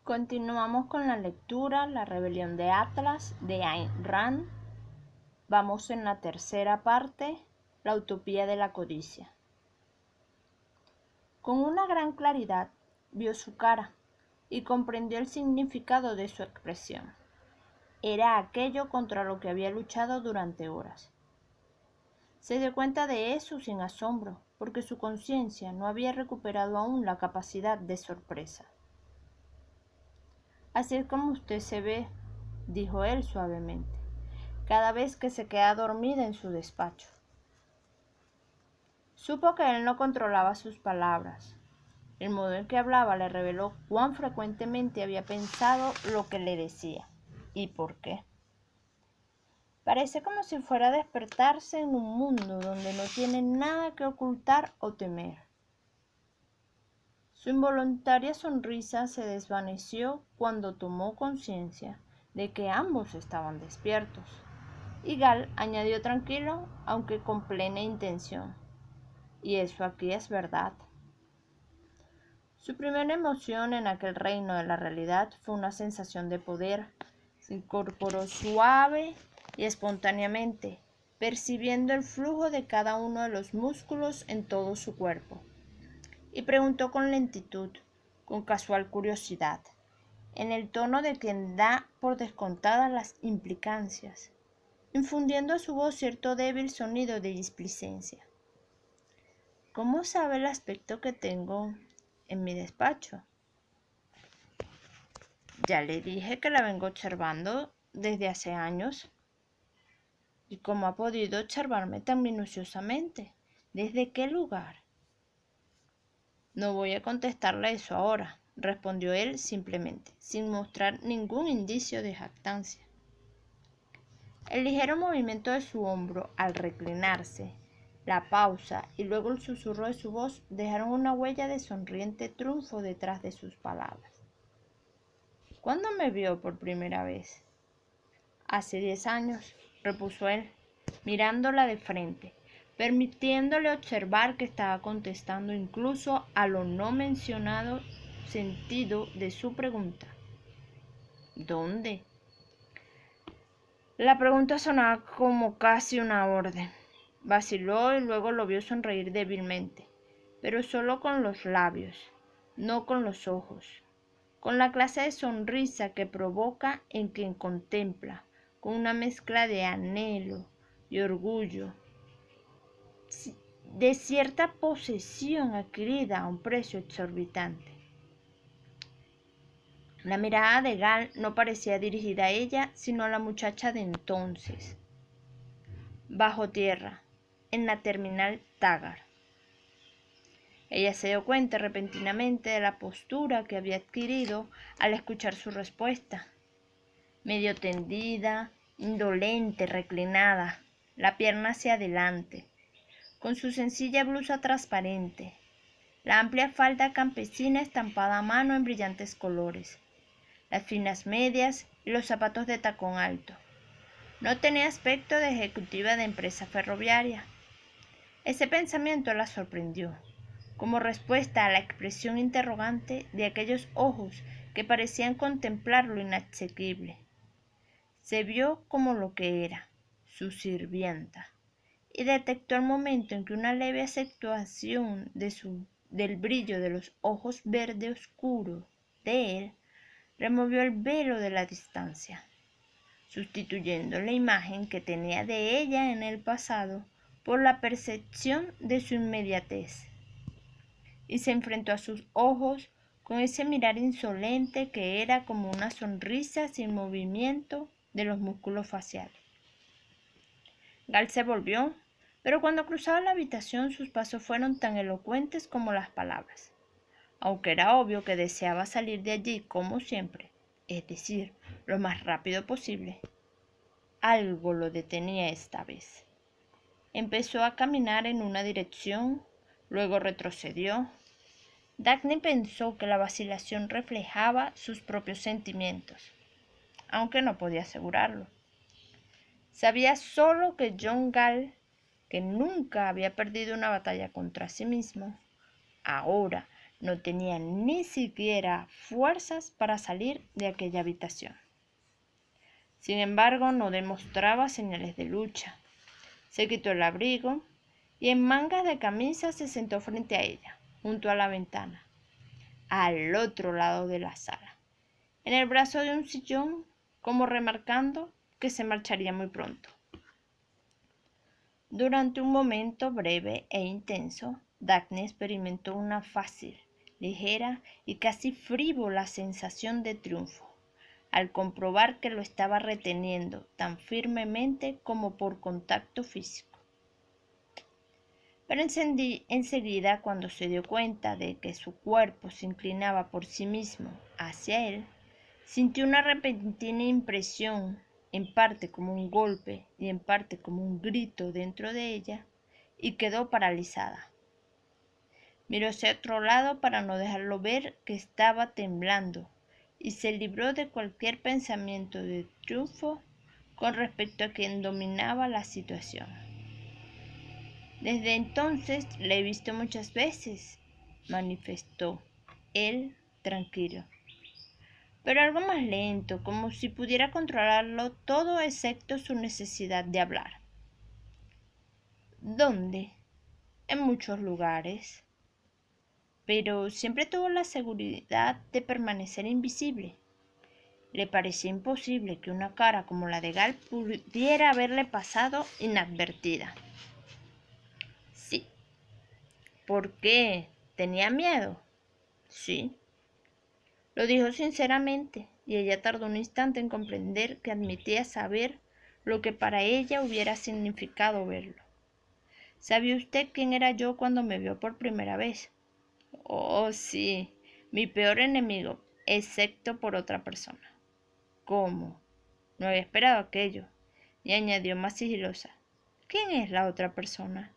Continuamos con la lectura, La rebelión de Atlas, de Ayn Rand. Vamos en la tercera parte, La utopía de la codicia. Con una gran claridad vio su cara y comprendió el significado de su expresión. Era aquello contra lo que había luchado durante horas. Se dio cuenta de eso sin asombro, porque su conciencia no había recuperado aún la capacidad de sorpresa. Así es como usted se ve, dijo él suavemente, cada vez que se queda dormida en su despacho. Supo que él no controlaba sus palabras. El modo en que hablaba le reveló cuán frecuentemente había pensado lo que le decía y por qué. Parece como si fuera a despertarse en un mundo donde no tiene nada que ocultar o temer. Su involuntaria sonrisa se desvaneció cuando tomó conciencia de que ambos estaban despiertos. Y Gal añadió tranquilo, aunque con plena intención: y eso aquí es verdad. Su primera emoción en aquel reino de la realidad fue una sensación de poder. Se incorporó suave y espontáneamente, percibiendo el flujo de cada uno de los músculos en todo su cuerpo, y preguntó con lentitud, con casual curiosidad, en el tono de quien da por descontadas las implicancias, infundiendo a su voz cierto débil sonido de displicencia: ¿cómo sabe el aspecto que tengo en mi despacho? Ya le dije que la vengo observando desde hace años. ¿Y cómo ha podido observarme tan minuciosamente? ¿Desde qué lugar? No voy a contestarle eso ahora, respondió él simplemente, sin mostrar ningún indicio de jactancia. El ligero movimiento de su hombro al reclinarse, la pausa y luego el susurro de su voz dejaron una huella de sonriente triunfo detrás de sus palabras. ¿Cuándo me vio por primera vez? Hace 10 años, repuso él, mirándola de frente, permitiéndole observar que estaba contestando incluso a lo no mencionado sentido de su pregunta. ¿Dónde? La pregunta sonaba como casi una orden. Vaciló y luego lo vio sonreír débilmente, pero solo con los labios, no con los ojos, con la clase de sonrisa que provoca en quien contempla, con una mezcla de anhelo y orgullo, de cierta posesión adquirida a un precio exorbitante. La mirada de Gal no parecía dirigida a ella, sino a la muchacha de entonces, bajo tierra, en la terminal Taggart. Ella se dio cuenta repentinamente de la postura que había adquirido al escuchar su respuesta. Medio tendida, indolente, reclinada, la pierna hacia adelante, con su sencilla blusa transparente, la amplia falda campesina estampada a mano en brillantes colores, las finas medias y los zapatos de tacón alto. No tenía aspecto de ejecutiva de empresa ferroviaria. Ese pensamiento la sorprendió, como respuesta a la expresión interrogante de aquellos ojos que parecían contemplar lo inasequible. Se vio como lo que era, su sirvienta, y detectó el momento en que una leve acentuación del brillo de los ojos verde oscuro de él removió el velo de la distancia, sustituyendo la imagen que tenía de ella en el pasado por la percepción de su inmediatez, y se enfrentó a sus ojos con ese mirar insolente que era como una sonrisa sin movimiento de los músculos faciales. Gal se volvió, pero cuando cruzaba la habitación sus pasos fueron tan elocuentes como las palabras, aunque era obvio que deseaba salir de allí como siempre, es decir, lo más rápido posible. Algo lo detenía esta vez. Empezó a caminar en una dirección, luego retrocedió. Dagny pensó que la vacilación reflejaba sus propios sentimientos, aunque no podía asegurarlo. Sabía solo que John Gall, que nunca había perdido una batalla contra sí mismo, ahora No tenía ni siquiera fuerzas para salir de aquella habitación. Sin embargo, no demostraba señales de lucha. Se quitó el abrigo y en mangas de camisa se sentó frente a ella, junto a la ventana, al otro lado de la sala, en el brazo de un sillón, como remarcando que se marcharía muy pronto. Durante un momento breve e intenso, Daphne experimentó una fácil, ligera y casi frívola sensación de triunfo, al comprobar que lo estaba reteniendo tan firmemente como por contacto físico. Pero enseguida, cuando se dio cuenta de que su cuerpo se inclinaba por sí mismo hacia él, sintió una repentina impresión, en parte como un golpe y en parte como un grito dentro de ella, y quedó paralizada. Miró hacia otro lado para no dejarlo ver que estaba temblando, y se libró de cualquier pensamiento de triunfo con respecto a quien dominaba la situación. Desde entonces la he visto muchas veces, manifestó él tranquilo, pero algo más lento, como si pudiera controlarlo todo excepto su necesidad de hablar. ¿Dónde? En muchos lugares. Pero siempre tuvo la seguridad de permanecer invisible. Le parecía imposible que una cara como la de Gal pudiera haberle pasado inadvertida. Sí. ¿Por qué? ¿Tenía miedo? Sí. Lo dijo sinceramente, y ella tardó un instante en comprender que admitía saber lo que para ella hubiera significado verlo. ¿Sabía usted quién era yo cuando me vio por primera vez? Oh, sí, mi peor enemigo, excepto por otra persona. ¿Cómo? No había esperado aquello. Y añadió más sigilosa. ¿Quién es la otra persona?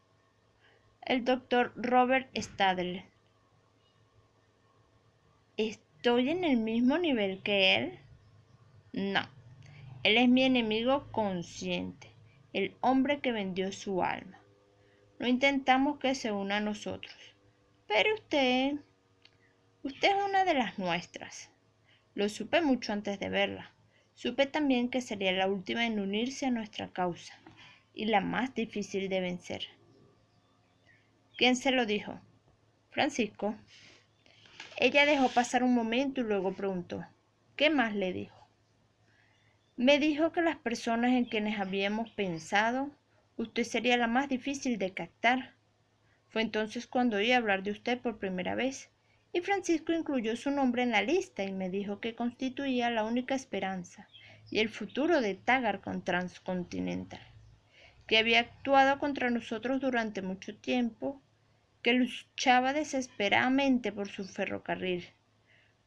El doctor Robert Stadler. ¿Estoy en el mismo nivel que él? No, él es mi enemigo consciente, el hombre que vendió su alma. No intentamos que se una a nosotros, pero usted es una de las nuestras. Lo supe mucho antes de verla. Supe también que sería la última en unirse a nuestra causa y la más difícil de vencer. ¿Quién se lo dijo? Francisco. Ella dejó pasar un momento y luego preguntó, ¿qué más le dijo? Me dijo que las personas en quienes habíamos pensado, usted sería la más difícil de captar. Fue entonces cuando oí hablar de usted por primera vez, y Francisco incluyó su nombre en la lista y me dijo que constituía la única esperanza y el futuro de Taggart con Transcontinental, que había actuado contra nosotros durante mucho tiempo, que luchaba desesperadamente por su ferrocarril,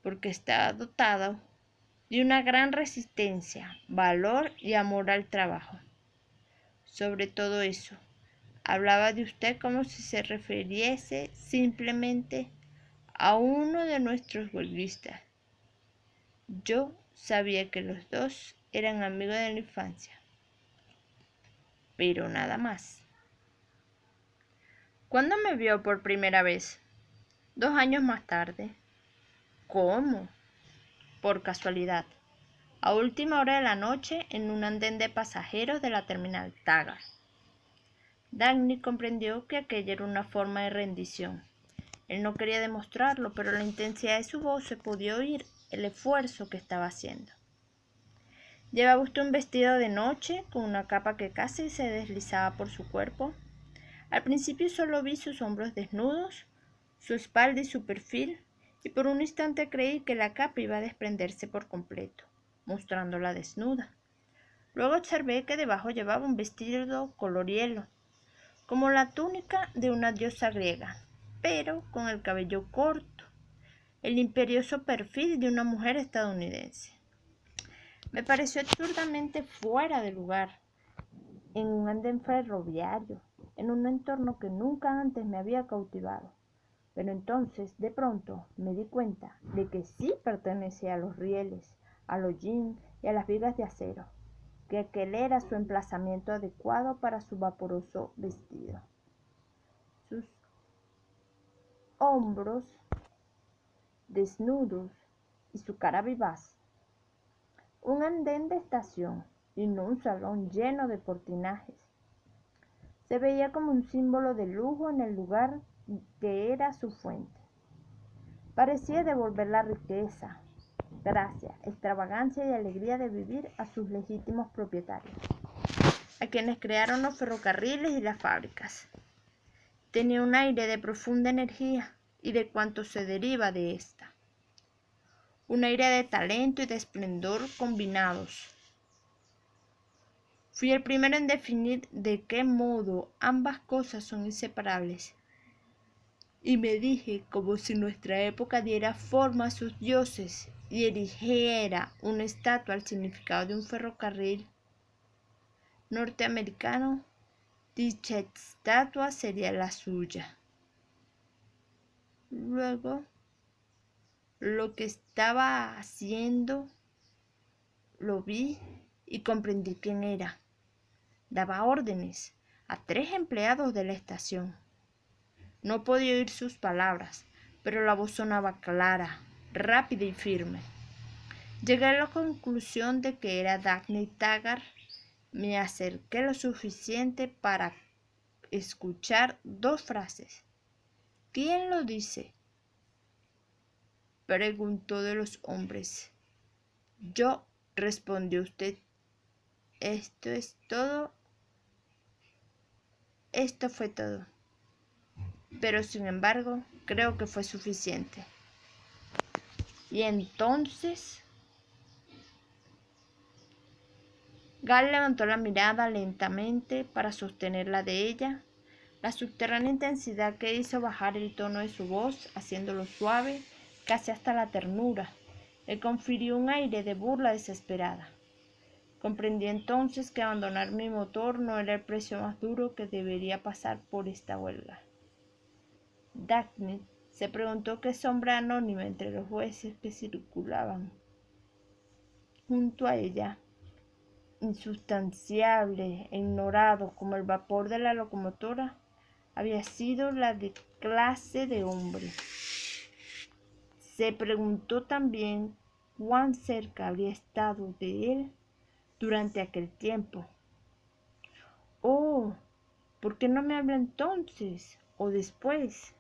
porque estaba dotado de una gran resistencia, valor y amor al trabajo. Sobre todo eso, hablaba de usted como si se refiriese simplemente a uno de nuestros huelguistas. Yo sabía que los dos eran amigos de la infancia, pero nada más. ¿Cuándo me vio por primera vez? 2 años más tarde. ¿Cómo? Por casualidad. A última hora de la noche en un andén de pasajeros de la terminal Taggart. Daphne comprendió que aquella era una forma de rendición. Él no quería demostrarlo, pero la intensidad de su voz se podía oír el esfuerzo que estaba haciendo. Llevaba usted un vestido de noche con una capa que casi se deslizaba por su cuerpo. Al principio solo vi sus hombros desnudos, su espalda y su perfil, y por un instante creí que la capa iba a desprenderse por completo, mostrándola desnuda. Luego observé que debajo llevaba un vestido color hielo, como la túnica de una diosa griega, pero con el cabello corto, el imperioso perfil de una mujer estadounidense. Me pareció absurdamente fuera de lugar, en un andén ferroviario, en un entorno que nunca antes me había cautivado. Pero entonces, de pronto, me di cuenta de que sí pertenecía a los rieles, al hollín y a las vigas de acero, que aquel era su emplazamiento adecuado para su vaporoso vestido. Sus hombros desnudos y su cara vivaz. Un andén de estación y no un salón lleno de cortinajes. Se veía como un símbolo de lujo en el lugar que era su fuente. Parecía devolver la riqueza, gracia, extravagancia y alegría de vivir a sus legítimos propietarios, a quienes crearon los ferrocarriles y las fábricas. Tenía un aire de profunda energía y de cuanto se deriva de ésta. Un aire de talento y de esplendor combinados. Fui el primero en definir de qué modo ambas cosas son inseparables. Y me dije como si nuestra época diera forma a sus dioses y erigiera una estatua al significado de un ferrocarril norteamericano, dicha estatua sería la suya. Luego, lo que estaba haciendo, lo vi y comprendí quién era. Daba órdenes a 3 empleados de la estación. No podía oír sus palabras, pero la voz sonaba clara, rápida y firme. Llegué a la conclusión de que era Daphne Taggart. Me acerqué lo suficiente para escuchar 2 frases. ¿Quién lo dice?, preguntó de los hombres. Yo, respondió usted. Esto es todo. Esto fue todo. Pero sin embargo, creo que fue suficiente. Y entonces, Gal levantó la mirada lentamente para sostenerla de ella. La subterránea intensidad que hizo bajar el tono de su voz, haciéndolo suave, casi hasta la ternura, le confirió un aire de burla desesperada. Comprendí entonces que abandonar mi motor no era el precio más duro que debería pasar por esta huelga. Daphne se preguntó qué sombra anónima entre los jueces que circulaban junto a ella, insustanciable e ignorado como el vapor de la locomotora, había sido la de clase de hombre. Se preguntó también cuán cerca habría estado de él durante aquel tiempo. Oh, ¿por qué no me habla entonces o después?